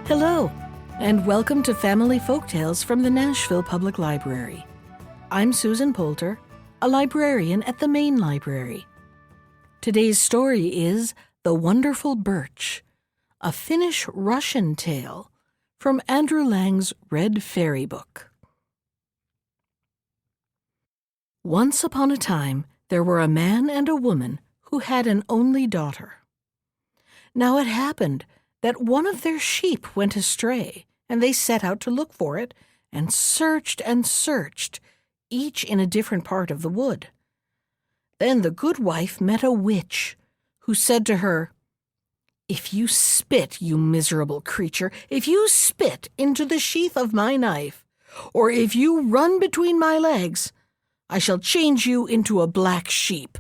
Hello, and welcome to Family Folktales from the Nashville Public Library. I'm Susan Poulter, a librarian at the main library. Today's story is The Wonderful Birch, a Finnish-Russian tale from Andrew Lang's Red Fairy Book. Once upon a time, there were a man and a woman who had an only daughter. Now it happened that one of their sheep went astray, and they set out to look for it, and searched, each in a different part of the wood. Then the good wife met a witch, who said to her, "If you spit, you miserable creature, if you spit into the sheath of my knife, or if you run between my legs, I shall change you into a black sheep."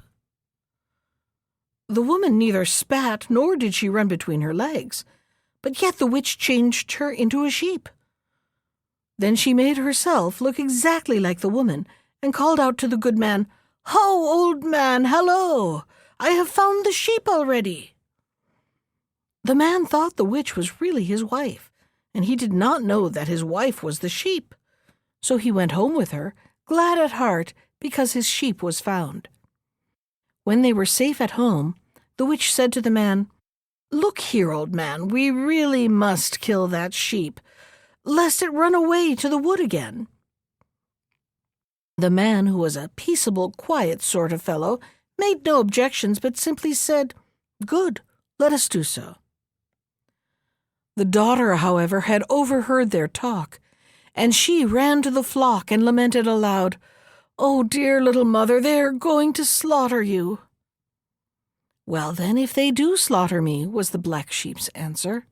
The woman neither spat nor did she run between her legs, but yet the witch changed her into a sheep. Then she made herself look exactly like the woman and called out to the good man, "Ho, old man, hello! I have found the sheep already." The man thought the witch was really his wife, and he did not know that his wife was the sheep. So he went home with her, glad at heart because his sheep was found. When they were safe at home, the witch said to the man, "Look here, old man, we really must kill that sheep, lest it run away to the wood again." The man, who was a peaceable, quiet sort of fellow, made no objections, but simply said, "Good, let us do so." The daughter, however, had overheard their talk, and she ran to the flock and lamented aloud, "Oh, dear little mother, they are going to slaughter you." "Well, then, if they do slaughter me," was the black sheep's answer,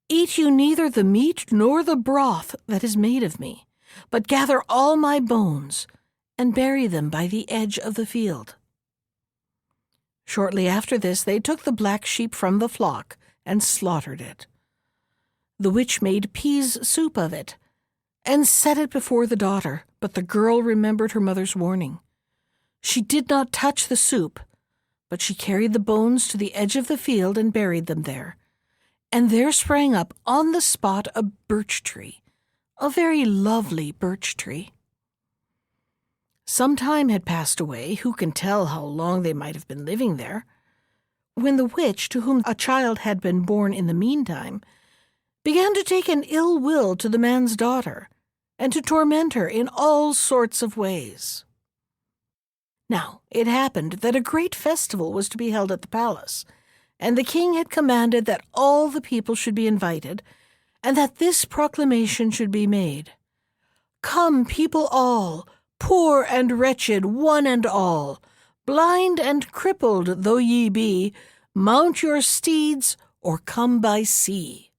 "eat you neither the meat nor the broth that is made of me, but gather all my bones and bury them by the edge of the field." Shortly after this, they took the black sheep from the flock and slaughtered it. The witch made peas soup of it and set it before the daughter, but the girl remembered her mother's warning. She did not touch the soup, but she carried the bones to the edge of the field and buried them there. And there sprang up on the spot a birch tree, a very lovely birch tree. Some time had passed away, who can tell how long they might have been living there, when the witch, to whom a child had been born in the meantime, began to take an ill will to the man's daughter, and to torment her in all sorts of ways. Now, it happened that a great festival was to be held at the palace, and the king had commanded that all the people should be invited, and that this proclamation should be made: "Come, people all, poor and wretched, one and all, blind and crippled though ye be, mount your steeds or come by sea."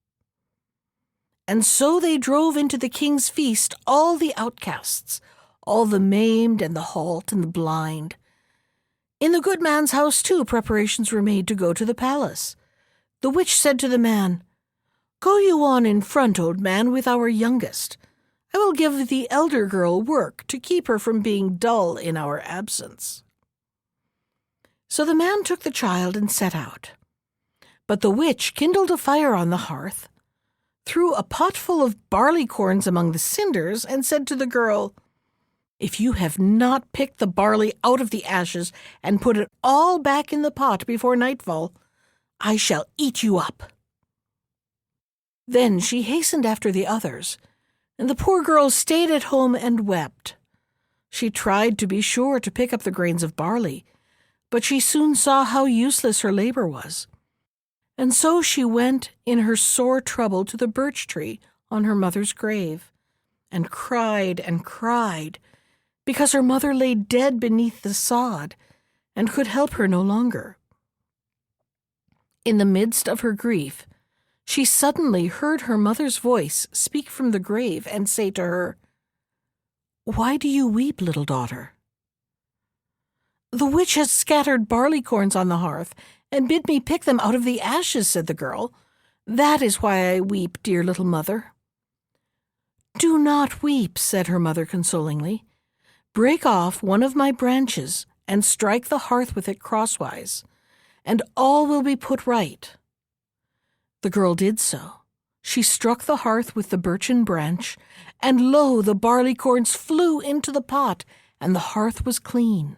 And so they drove into the king's feast all the outcasts, all the maimed and the halt and the blind. In the good man's house, too, preparations were made to go to the palace. The witch said to the man, "Go you on in front, old man, with our youngest. I will give the elder girl work to keep her from being dull in our absence." So the man took the child and set out. But the witch kindled a fire on the hearth, threw a pot full of barleycorns among the cinders, and said to the girl, "If you have not picked the barley out of the ashes and put it all back in the pot before nightfall, I shall eat you up." Then she hastened after the others, and the poor girl stayed at home and wept. She tried, to be sure, to pick up the grains of barley, but she soon saw how useless her labor was. And so she went in her sore trouble to the birch tree on her mother's grave, and cried, because her mother lay dead beneath the sod, and could help her no longer. In the midst of her grief, she suddenly heard her mother's voice speak from the grave and say to her, "Why do you weep, little daughter?" "The witch has scattered barleycorns on the hearth, and bid me pick them out of the ashes," said the girl. "That is why I weep, dear little mother." "Do not weep," said her mother consolingly. "Break off one of my branches and strike the hearth with it crosswise, and all will be put right." The girl did so. She struck the hearth with the birchen branch, and lo, the barley corns flew into the pot, and the hearth was clean.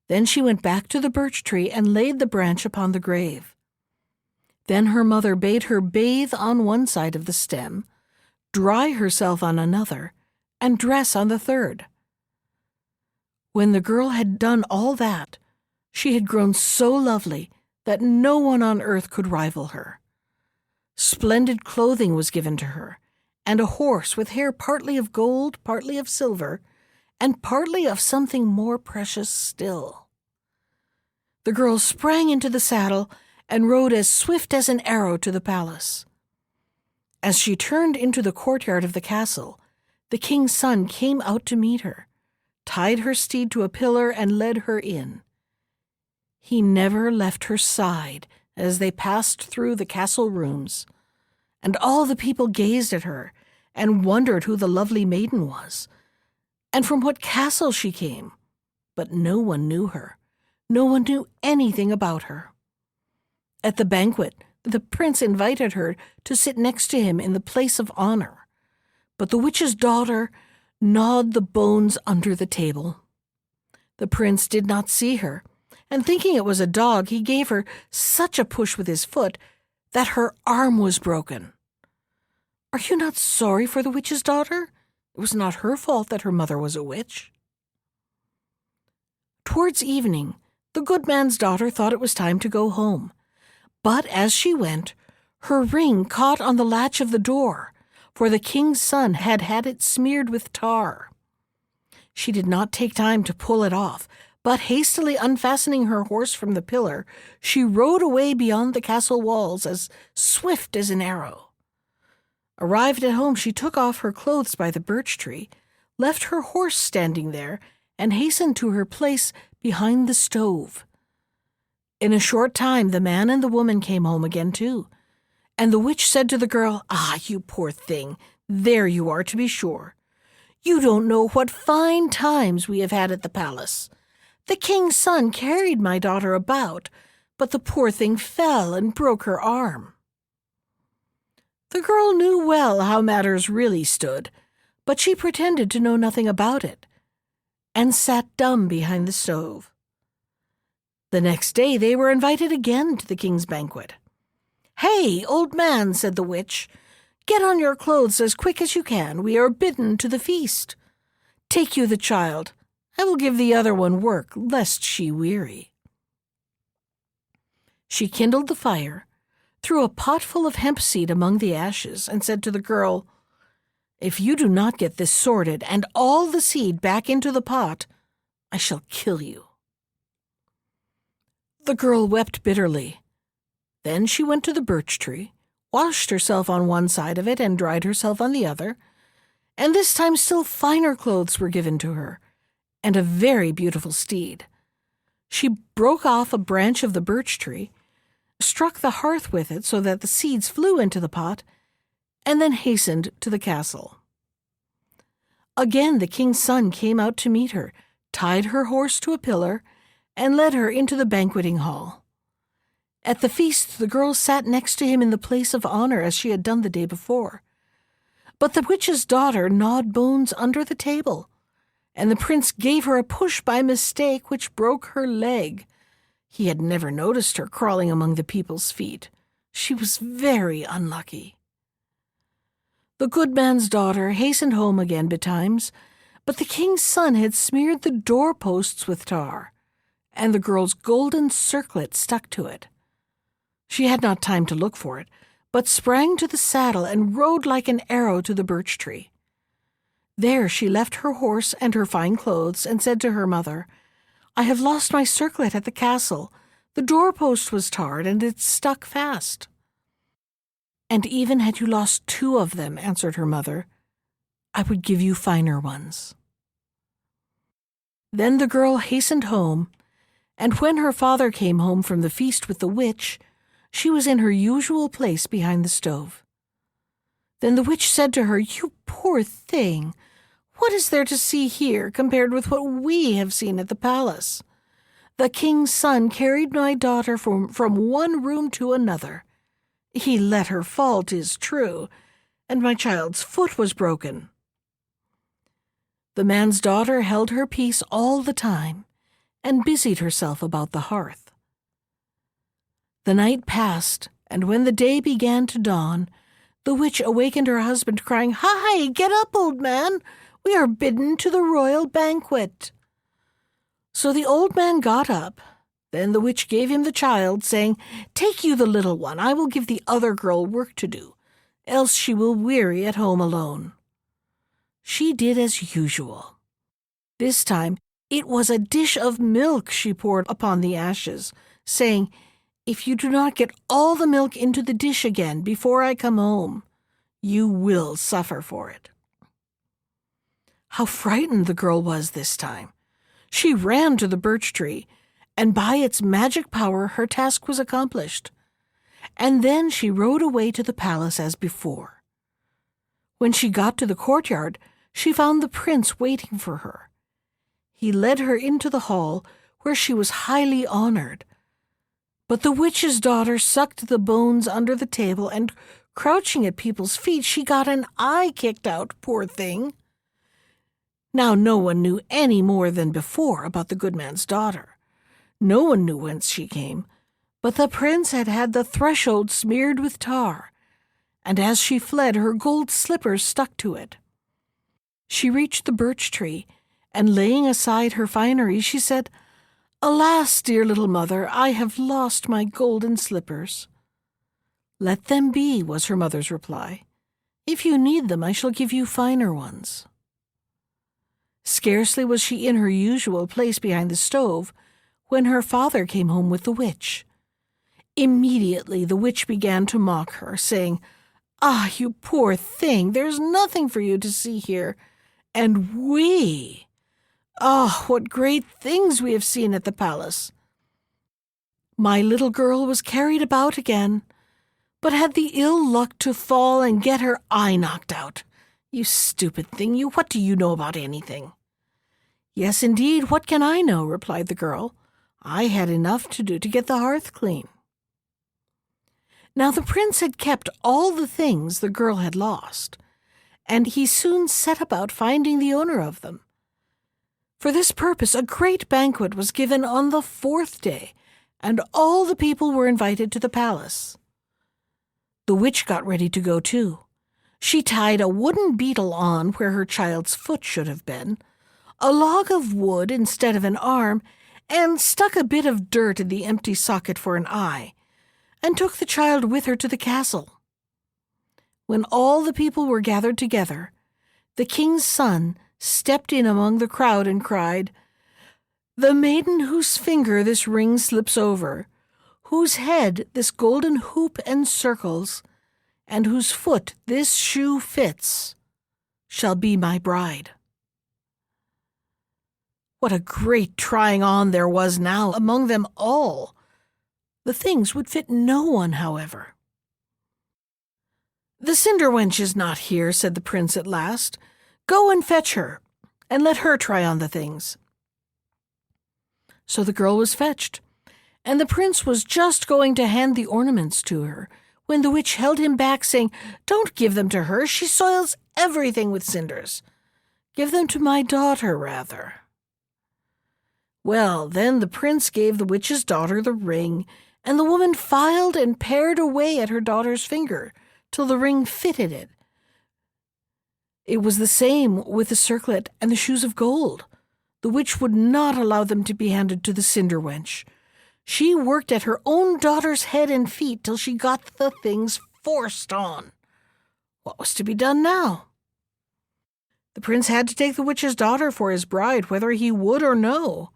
Then she went back to the birch tree and laid the branch upon the grave. Then her mother bade her bathe on one side of the stem, dry herself on another, and dress on the third. When the girl had done all that, she had grown so lovely that no one on earth could rival her. Splendid clothing was given to her, and a horse with hair partly of gold, partly of silver, and partly of something more precious still. The girl sprang into the saddle and rode as swift as an arrow to the palace. As she turned into the courtyard of the castle, the king's son came out to meet her, tied her steed to a pillar, and led her in. He never left her side as they passed through the castle rooms, and all the people gazed at her and wondered who the lovely maiden was, and from what castle she came, but no one knew her. No one knew anything about her. At the banquet, the prince invited her to sit next to him in the place of honor, but the witch's daughter gnawed the bones under the table. The prince did not see her, and thinking it was a dog, he gave her such a push with his foot that her arm was broken. Are you not sorry for the witch's daughter? It was not her fault that her mother was a witch. Towards evening, the good man's daughter thought it was time to go home, but as she went, her ring caught on the latch of the door, for the king's son had had it smeared with tar. She did not take time to pull it off, but hastily unfastening her horse from the pillar, she rode away beyond the castle walls as swift as an arrow. Arrived at home, she took off her clothes by the birch tree, left her horse standing there, and hastened to her place behind the stove. In a short time, the man and the woman came home again too, and the witch said to the girl, "Ah, you poor thing, there you are to be sure. You don't know what fine times we have had at the palace. The king's son carried my daughter about, but the poor thing fell and broke her arm." The girl knew well how matters really stood, but she pretended to know nothing about it, and sat dumb behind the stove. The next day they were invited again to the king's banquet. "Hey, old man," said the witch, "get on your clothes as quick as you can. We are bidden to the feast. Take you the child. I will give the other one work, lest she weary." She kindled the fire, threw a pot full of hemp seed among the ashes, and said to the girl, "If you do not get this sorted and all the seed back into the pot, I shall kill you." The girl wept bitterly. Then she went to the birch tree, washed herself on one side of it and dried herself on the other, and this time still finer clothes were given to her, and a very beautiful steed. She broke off a branch of the birch tree, struck the hearth with it so that the seeds flew into the pot, and then hastened to the castle. Again the king's son came out to meet her, tied her horse to a pillar, and led her into the banqueting hall. At the feast the girl sat next to him in the place of honor as she had done the day before. But the witch's daughter gnawed bones under the table, and the prince gave her a push by mistake which broke her leg. He had never noticed her crawling among the people's feet. She was very unlucky. The good man's daughter hastened home again betimes, but the king's son had smeared the doorposts with tar, and the girl's golden circlet stuck to it. She had not time to look for it, but sprang to the saddle and rode like an arrow to the birch tree. There she left her horse and her fine clothes and said to her mother, "I have lost my circlet at the castle. The doorpost was tarred and it stuck fast." "And even had you lost 2 of them," answered her mother, "I would give you finer ones." Then the girl hastened home, and when her father came home from the feast with the witch, she was in her usual place behind the stove. Then the witch said to her, "You poor thing, what is there to see here compared with what we have seen at the palace? The king's son carried my daughter from one room to another. He let her fall, 'tis true, and my child's foot was broken." The man's daughter held her peace all the time, and busied herself about the hearth. The night passed, and when the day began to dawn, the witch awakened her husband, crying, "Hi, get up, old man! We are bidden to the royal banquet." So the old man got up. Then the witch gave him the child, saying, "Take you the little one. I will give the other girl work to do, else she will weary at home alone." She did as usual. This time it was a dish of milk she poured upon the ashes, saying, "If you do not get all the milk into the dish again before I come home, you will suffer for it." How frightened the girl was this time! She ran to the birch tree, and by its magic power her task was accomplished. And then she rode away to the palace as before. When she got to the courtyard, she found the prince waiting for her. He led her into the hall, where she was highly honored. But the witch's daughter sucked the bones under the table, and, crouching at people's feet, she got an eye kicked out, poor thing. Now no one knew any more than before about the good man's daughter. No one knew whence she came, but the prince had had the threshold smeared with tar, and as she fled her gold slippers stuck to it. She reached the birch tree, and laying aside her finery, she said, "Alas, dear little mother, I have lost my golden slippers." "Let them be," was her mother's reply. "If you need them, I shall give you finer ones." Scarcely was she in her usual place behind the stove when her father came home with the witch. Immediately the witch began to mock her, saying, "Ah, you poor thing, there's nothing for you to see here. And we! Ah, what great things we have seen at the palace! My little girl was carried about again, but had the ill luck to fall and get her eye knocked out. You stupid thing, you, what do you know about anything?" "Yes, indeed, what can I know?" replied the girl. "I had enough to do to get the hearth clean." Now the prince had kept all the things the girl had lost, and he soon set about finding the owner of them. For this purpose a great banquet was given on the 4th day, and all the people were invited to the palace. The witch got ready to go too. She tied a wooden beetle on where her child's foot should have been, a log of wood instead of an arm, and stuck a bit of dirt in the empty socket for an eye, and took the child with her to the castle. When all the people were gathered together, the king's son stepped in among the crowd and cried, "The maiden whose finger this ring slips over, whose head this golden hoop encircles, and whose foot this shoe fits, shall be my bride." What a great trying on there was now among them all! The things would fit no one, however. "The cinder wench is not here," said the prince at last. "Go and fetch her, and let her try on the things." So the girl was fetched, and the prince was just going to hand the ornaments to her, when the witch held him back, saying, "Don't give them to her. She soils everything with cinders. Give them to my daughter, rather." Well, then the prince gave the witch's daughter the ring, and the woman filed and pared away at her daughter's finger till the ring fitted it. It was the same with the circlet and the shoes of gold. The witch would not allow them to be handed to the cinder wench. She worked at her own daughter's head and feet till she got the things forced on. What was to be done now? The prince had to take the witch's daughter for his bride, whether he would or no.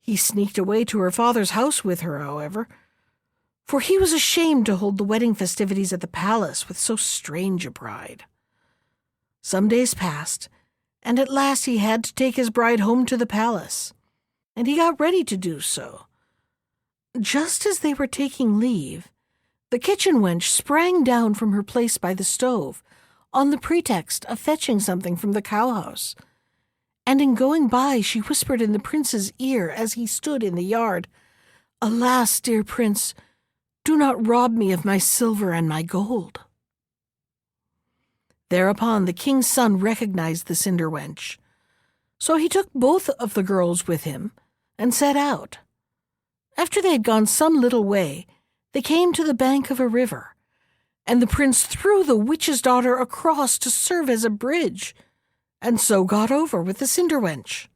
He sneaked away to her father's house with her, however, for he was ashamed to hold the wedding festivities at the palace with so strange a bride. Some days passed, and at last he had to take his bride home to the palace, and he got ready to do so. Just as they were taking leave, the kitchen wench sprang down from her place by the stove, on the pretext of fetching something from the cowhouse, and in going by she whispered in the prince's ear as he stood in the yard, "Alas, dear prince, Do not rob me of my silver and my gold." Thereupon the king's son recognized the cinder wench. So he took both of the girls with him and set out. After they had gone some little way, they came to the bank of a river, and the prince threw the witch's daughter across to serve as a bridge, and so got over with the cinder wench.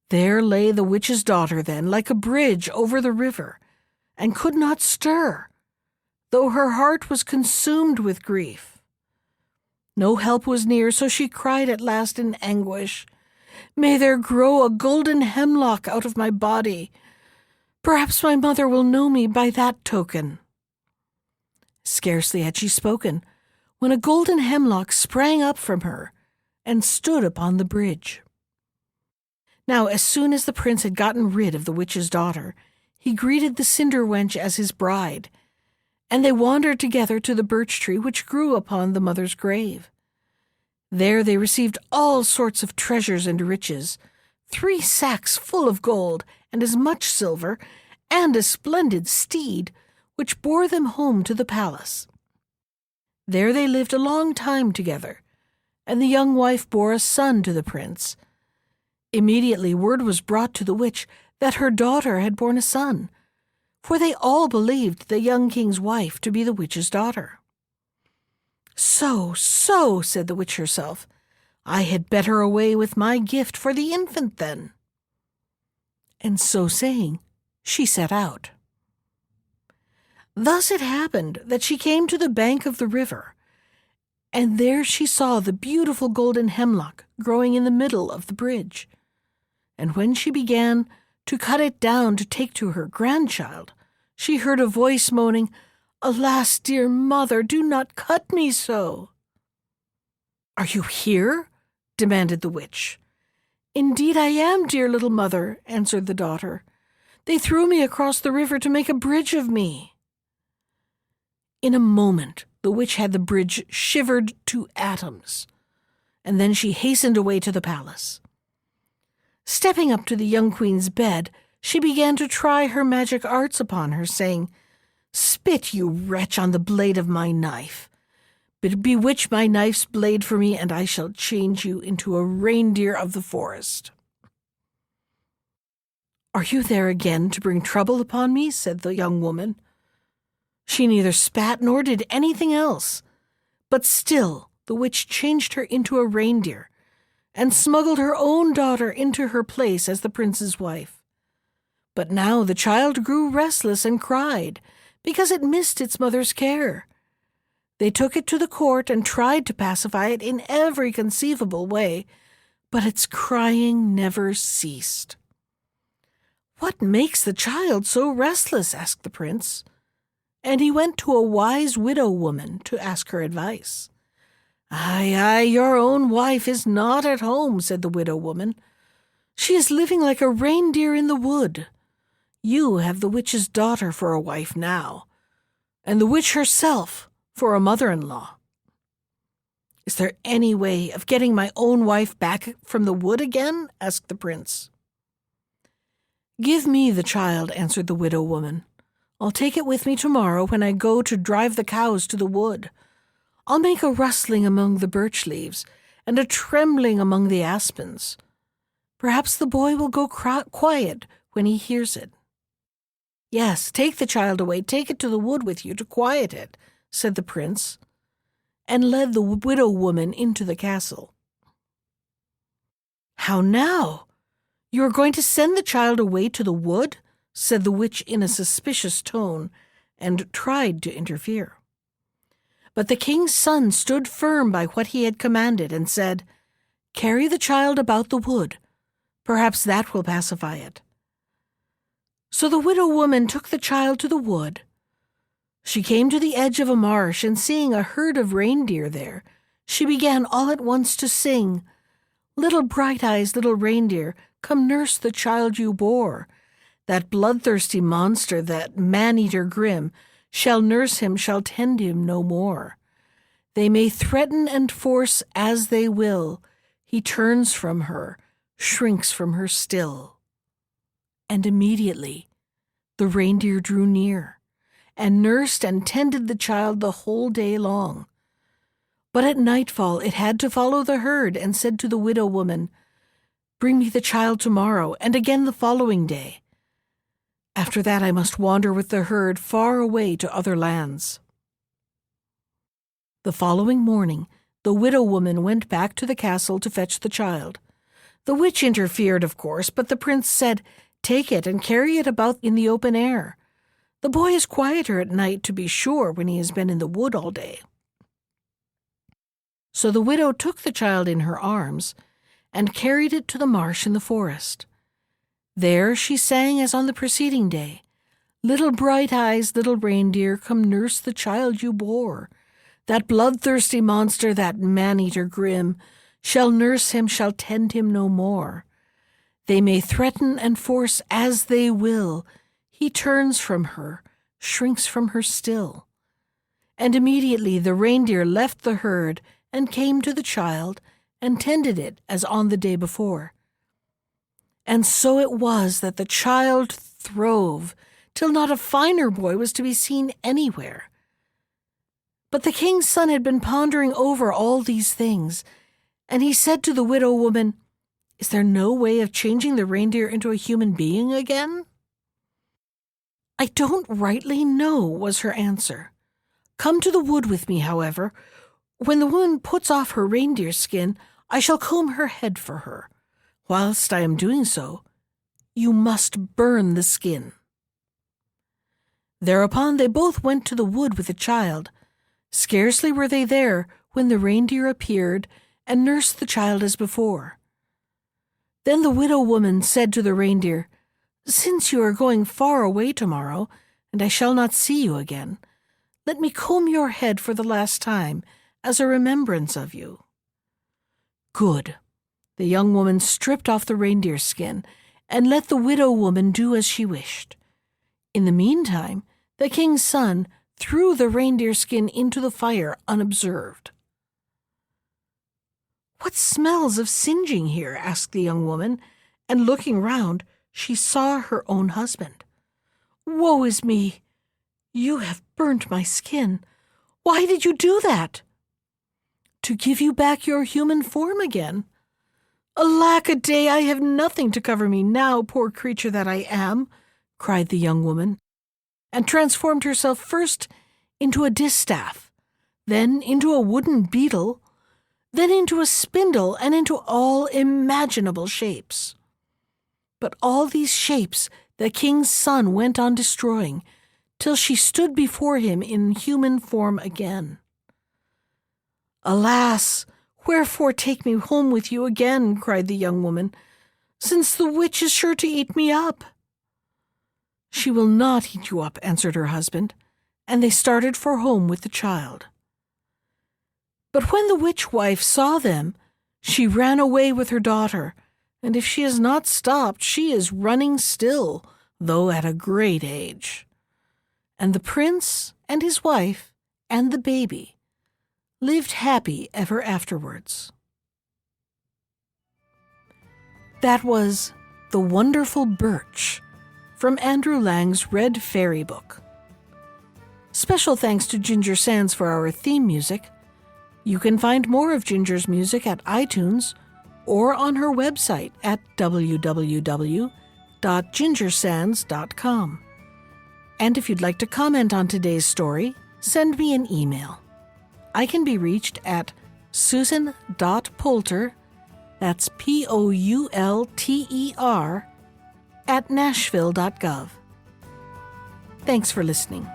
There lay the witch's daughter then, like a bridge over the river, and could not stir, though her heart was consumed with grief. No help was near, so she cried at last in anguish, "May there grow a golden hemlock out of my body. Perhaps my mother will know me by that token." Scarcely had she spoken, when a golden hemlock sprang up from her and stood upon the bridge. Now, as soon as the prince had gotten rid of the witch's daughter, he greeted the cinder wench as his bride, and they wandered together to the birch tree which grew upon the mother's grave. There they received all sorts of treasures and riches, 3 sacks full of gold, and as much silver, and a splendid steed, which bore them home to the palace. There they lived a long time together, and the young wife bore a son to the prince. Immediately word was brought to the witch that her daughter had borne a son, for they all believed the young king's wife to be the witch's daughter. So, said the witch herself, "I had better away with my gift for the infant then." And so saying, she set out. Thus it happened that she came to the bank of the river, and there she saw the beautiful golden hemlock growing in the middle of the bridge. And when she began to cut it down to take to her grandchild, she heard a voice moaning, "Alas, dear mother, do not cut me so." "Are you here?" demanded the witch. "Indeed I am, dear little mother," answered the daughter. "They threw me across the river to make a bridge of me." In a moment the witch had the bridge shivered to atoms, and then she hastened away to the palace. Stepping up to the young queen's bed, she began to try her magic arts upon her, saying, "Spit, you wretch, on the blade of my knife. But bewitch my knife's blade for me, and I shall change you into a reindeer of the forest." "Are you there again to bring trouble upon me?" said the young woman. She neither spat nor did anything else, but still the witch changed her into a reindeer, and smuggled her own daughter into her place as the prince's wife. But now the child grew restless and cried, because it missed its mother's care. They took it to the court and tried to pacify it in every conceivable way, but its crying never ceased. "What makes the child so restless?" asked the prince. And he went to a wise widow woman to ask her advice. Aye, your own wife is not at home," said the widow woman. "She is living like a reindeer in the wood. You have the witch's daughter for a wife now, and the witch herself for a mother-in-law." "Is there any way of getting my own wife back from the wood again?" asked the prince. "Give me the child," answered the widow woman. "I'll take it with me tomorrow when I go to drive the cows to the wood. I'll make a rustling among the birch leaves and a trembling among the aspens. Perhaps the boy will go quiet when he hears it." "Yes, take the child away, take it to the wood with you to quiet it," said the prince, and led the widow woman into the castle. "How now? You are going to send the child away to the wood?" said the witch in a suspicious tone, and tried to interfere. But the king's son stood firm by what he had commanded and said, "Carry the child about the wood. Perhaps that will pacify it." So the widow woman took the child to the wood. She came to the edge of a marsh, and seeing a herd of reindeer there, she began all at once to sing, "Little bright-eyes, little reindeer, come nurse the child you bore. That bloodthirsty monster, that man-eater grim, shall nurse him, shall tend him no more. They may threaten and force as they will, he turns from her, shrinks from her still." And immediately the reindeer drew near, and nursed and tended the child the whole day long. But at nightfall it had to follow the herd and said to the widow woman, "Bring me the child tomorrow, and again the following day. After that I must wander with the herd far away to other lands." The following morning, the widow woman went back to the castle to fetch the child. The witch interfered, of course, but the prince said, "Take it and carry it about in the open air. The boy is quieter at night, to be sure, when he has been in the wood all day." So the widow took the child in her arms and carried it to the marsh in the forest. There she sang as on the preceding day, "Little bright eyes, little reindeer, come nurse the child you bore. That bloodthirsty monster, that man-eater grim, shall nurse him, shall tend him no more. They may threaten and force as they will, he turns from her, shrinks from her still." And immediately the reindeer left the herd and came to the child and tended it as on the day before. And so it was that the child throve, till not a finer boy was to be seen anywhere. But the king's son had been pondering over all these things, and he said to the widow woman, "Is there no way of changing the reindeer into a human being again?" "I don't rightly know," was her answer. "Come to the wood with me, however. When the woman puts off her reindeer skin, I shall comb her head for her. Whilst I am doing so, you must burn the skin." Thereupon they both went to the wood with the child. Scarcely were they there when the reindeer appeared and nursed the child as before. Then the widow woman said to the reindeer, "Since you are going far away tomorrow, and I shall not see you again, let me comb your head for the last time, as a remembrance of you." Good. The young woman stripped off the reindeer skin and let the widow woman do as she wished. In the meantime, the king's son threw the reindeer skin into the fire unobserved. "What smells of singeing here?" asked the young woman, and looking round, she saw her own husband. "Woe is me! You have burnt my skin. Why did you do that?" "To give you back your human form again." "Alack-a-day, I have nothing to cover me now, poor creature that I am," cried the young woman, and transformed herself first into a distaff, then into a wooden beetle, then into a spindle, and into all imaginable shapes. But all these shapes the king's son went on destroying, till she stood before him in human form again. "Alas, wherefore take me home with you again?" cried the young woman, "since the witch is sure to eat me up." "She will not eat you up," answered her husband, and they started for home with the child. But when the witch-wife saw them, she ran away with her daughter, and if she is not stopped, she is running still, though at a great age. And the prince and his wife and the baby lived happy ever afterwards. That was The Wonderful Birch from Andrew Lang's Red Fairy Book. Special thanks to Ginger Sands for our theme music. You can find more of Ginger's music at iTunes or on her website at www.gingersands.com. And if you'd like to comment on today's story, send me an email. I can be reached at susan.poulter, that's Poulter, @nashville.gov. Thanks for listening.